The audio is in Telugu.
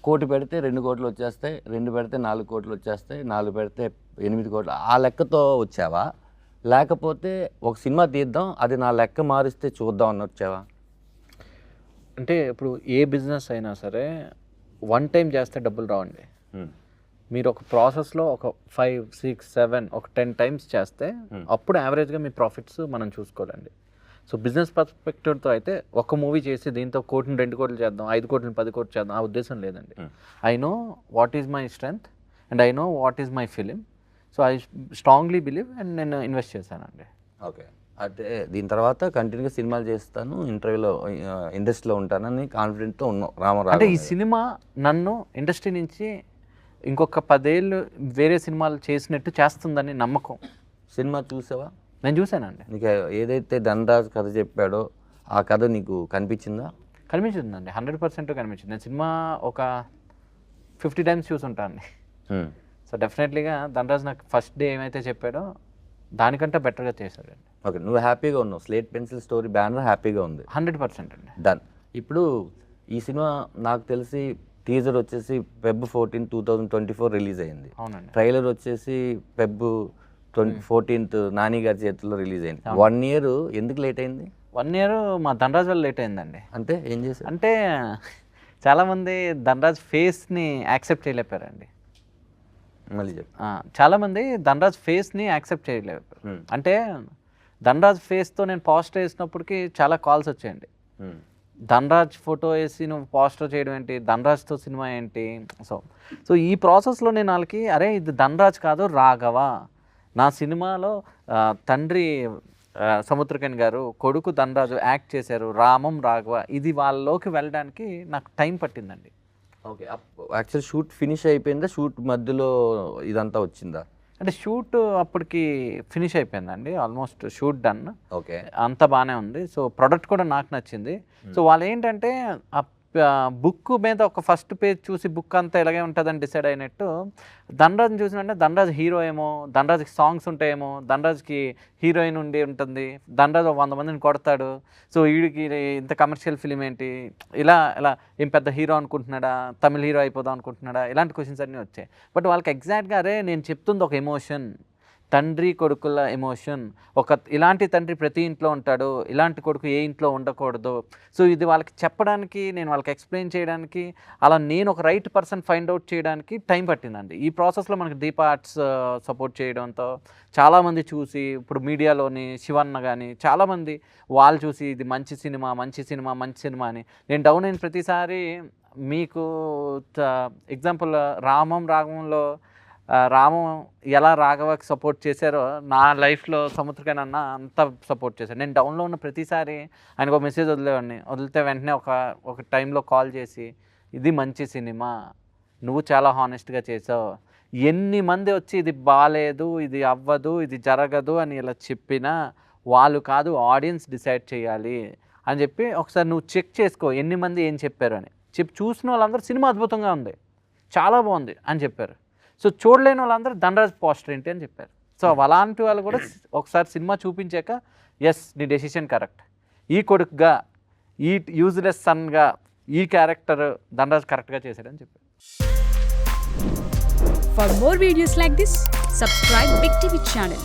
కోటి పెడితే 2 కోట్లు వచ్చేస్తాయి, 2 పెడితే 4 కోట్లు వచ్చేస్తాయి, 4 పెడితే 8 కోట్లు, ఆ లెక్కతో వచ్చావా? లేకపోతే ఒక సినిమా తీద్దాం, అది నా లెక్క మారిస్తే చూద్దాం అని వచ్చావా? అంటే ఇప్పుడు ఏ బిజినెస్ అయినా సరే వన్ టైం చేస్తే డబ్బులు రావండి. మీరు ఒక ప్రాసెస్లో ఒక 5, 6, 7 ఒక 10 టైమ్స్ చేస్తే అప్పుడు యావరేజ్గా మీ ప్రాఫిట్స్ మనం చూసుకోవాలండి. సో బిజినెస్ పర్స్పెక్టివ్తో అయితే ఒక మూవీ చేసి దీంతో 1 కోటిని 2 కోట్లు చేద్దాం, 5 కోట్లని 10 కోట్లు చేద్దాం, ఆ ఉద్దేశం లేదండి. I know what is my strength and I know what is my film. So I strongly believe and నేను ఇన్వెస్ట్ చేశానండి. ఓకే, అంటే దీని తర్వాత కంటిన్యూగా సినిమాలు చేస్తాను, ఇంటర్వ్యూలో ఇండస్ట్రీలో ఉంటానని కాన్ఫిడెంట్తో ఉన్నావు రామారావు. అంటే ఈ సినిమా నన్ను ఇండస్ట్రీ నుంచి ఇంకొక 10 ఏళ్ళు వేరే సినిమాలు చేసినట్టు చేస్తుందని నమ్మకం. సినిమా చూసావా? నేను చూశానండి. నీకు ఏదైతే ధనరాజ్ కథ చెప్పాడో ఆ కథ నీకు కనిపించిందా? కనిపించిందండి, 100% కనిపించింది. నేను సినిమా ఒక 50 టైమ్స్ చూసుంటానండి. సో డెఫినెట్లీగా ధనరాజ్ నాకు ఫస్ట్ డే ఏమైతే చెప్పాడో దానికంటే బెటర్గా చేశాడండి. ఓకే, నువ్వు హ్యాపీగా ఉన్నావు, స్లేట్ పెన్సిల్ స్టోరీ బ్యానర్ హ్యాపీగా ఉంది. 100% అండి. డన్. ఇప్పుడు ఈ సినిమా నాకు తెలిసి టీజర్ వచ్చేసి Feb 14, 2024 రిలీజ్ అయింది. అవునండి. ట్రైలర్ వచ్చేసి Feb 14 నాని గారి చేతుల్లో రిలీజ్ అయింది. 1 year ఎందుకు లేట్ అయింది? 1 year మా ధనరాజ్ వల్ల లేట్ అయిందండి. అంటే ఏం చేశారు? అంటే చాలామంది ధనరాజ్ ఫేస్ని యాక్సెప్ట్ చేయలేపారండి. మళ్ళీ చెప్పు. చాలామంది ధనరాజ్ ఫేస్ని యాక్సెప్ట్ చేయలేపారు. అంటే ధనరాజ్ ఫేస్తో నేను పోస్టర్ వేసినప్పటికీ చాలా కాల్స్ వచ్చాయండి. ధనరాజ్ ఫోటో వేసి నువ్వు పోస్టర్ చేయడం ఏంటి, ధనరాజ్తో సినిమా ఏంటి? సో ఈ ప్రాసెస్లో నేను వాళ్ళకి అరే ఇది ధనరాజ్ కాదు రాఘవ, నా సినిమాలో తండ్రి సముద్రకని గారు, కొడుకు ధనరాజు యాక్ట్ చేశారు, రామం రాఘవ, ఇది వాళ్ళలోకి వెళ్ళడానికి నాకు టైం పట్టిందండి. ఓకే, యాక్చువల్ షూట్ ఫినిష్ అయిపోయిందా? షూట్ మధ్యలో ఇదంతా వచ్చిందా? అంటే షూట్ అప్పటికి ఫినిష్ అయిపోయిందండి, ఆల్మోస్ట్ షూట్ డన్. ఓకే, అంతా బాగానే ఉంది. సో ప్రొడక్ట్ కూడా నాకు నచ్చింది. సో వాళ్ళు ఏంటంటే ఆ బుక్ మీద ఒక ఫస్ట్ పేజ్ చూసి బుక్ అంతా ఎలాగే ఉంటుందని డిసైడ్ అయినట్టు ధనరాజ్ని చూసినంటే ధనరాజ్ హీరో ఏమో, ధనరాజ్కి సాంగ్స్ ఉంటాయేమో, ధనరాజ్కి హీరోయిన్ ఉండి ఉంటుంది, ధనరాజ్ 100 మందిని కొడతాడు, సో వీడికి ఇంత కమర్షియల్ ఫిలిం ఏంటి, ఇలా ఏం పెద్ద హీరో అనుకుంటున్నాడా, తమిళ హీరో అయిపోదాం అనుకుంటున్నాడా, ఇలాంటి క్వశ్చన్స్ అన్నీ వచ్చాయి. బట్ వాళ్ళకి ఎగ్జాక్ట్గా అరే నేను చెప్తుంది ఒక ఎమోషన్, తండ్రి కొడుకుల ఎమోషన్, ఇలాంటి తండ్రి ప్రతి ఇంట్లో ఉంటాడు, ఇలాంటి కొడుకు ఏ ఇంట్లో ఉండకూడదు. సో ఇది వాళ్ళకి చెప్పడానికి, నేను వాళ్ళకి ఎక్స్ప్లెయిన్ చేయడానికి, అలా నేను ఒక రైట్ పర్సన్ ఫైండ్ అవుట్ చేయడానికి టైం పట్టిందండి. ఈ ప్రాసెస్లో మనకి దీప ఆర్ట్స్ సపోర్ట్ చేయడంతో చాలామంది చూసి, ఇప్పుడు మీడియాలోని శివన్న కానీ చాలామంది వాళ్ళు చూసి ఇది మంచి సినిమా అని, నేను డౌన్ అయిన ప్రతిసారి మీకు ఎగ్జాంపుల్ రామం రాఘవంలో రామం ఎలా రాఘవకి సపోర్ట్ చేశారో నా లైఫ్లో సముద్రకని అన్న అంతా సపోర్ట్ చేశారు. నేను డౌన్లో ఉన్న ప్రతిసారి ఆయనకు ఒక మెసేజ్ వదిలితే వెంటనే ఒక టైంలో కాల్ చేసి ఇది మంచి సినిమా, నువ్వు చాలా హానెస్ట్గా చేసావు, ఎన్ని మంది వచ్చి ఇది బాగాలేదు, ఇది అవ్వదు, ఇది జరగదు అని ఇలా చెప్పినా వాళ్ళు కాదు ఆడియన్స్ డిసైడ్ చేయాలి అని చెప్పి ఒకసారి నువ్వు చెక్ చేసుకో ఎన్ని మంది ఏం చెప్పారు అని చెప్పి చూసిన వాళ్ళందరూ సినిమా అద్భుతంగా ఉంది, చాలా బాగుంది అని చెప్పారు. సో చూడలేని వాళ్ళందరూ ధనరాజ్ పోస్టర్ ఏంటి అని చెప్పారు. సో అలాంటి వాళ్ళు కూడా ఒకసారి సినిమా చూపించాక ఎస్ నీ డెసిషన్ కరెక్ట్, ఈ కొడుకుగా, ఈ యూజ్లెస్ సన్గా ఈ క్యారెక్టర్ ధనరాజ్ కరెక్ట్గా చేశాడని చెప్పారు. For more videos like this, subscribe Big TV channel.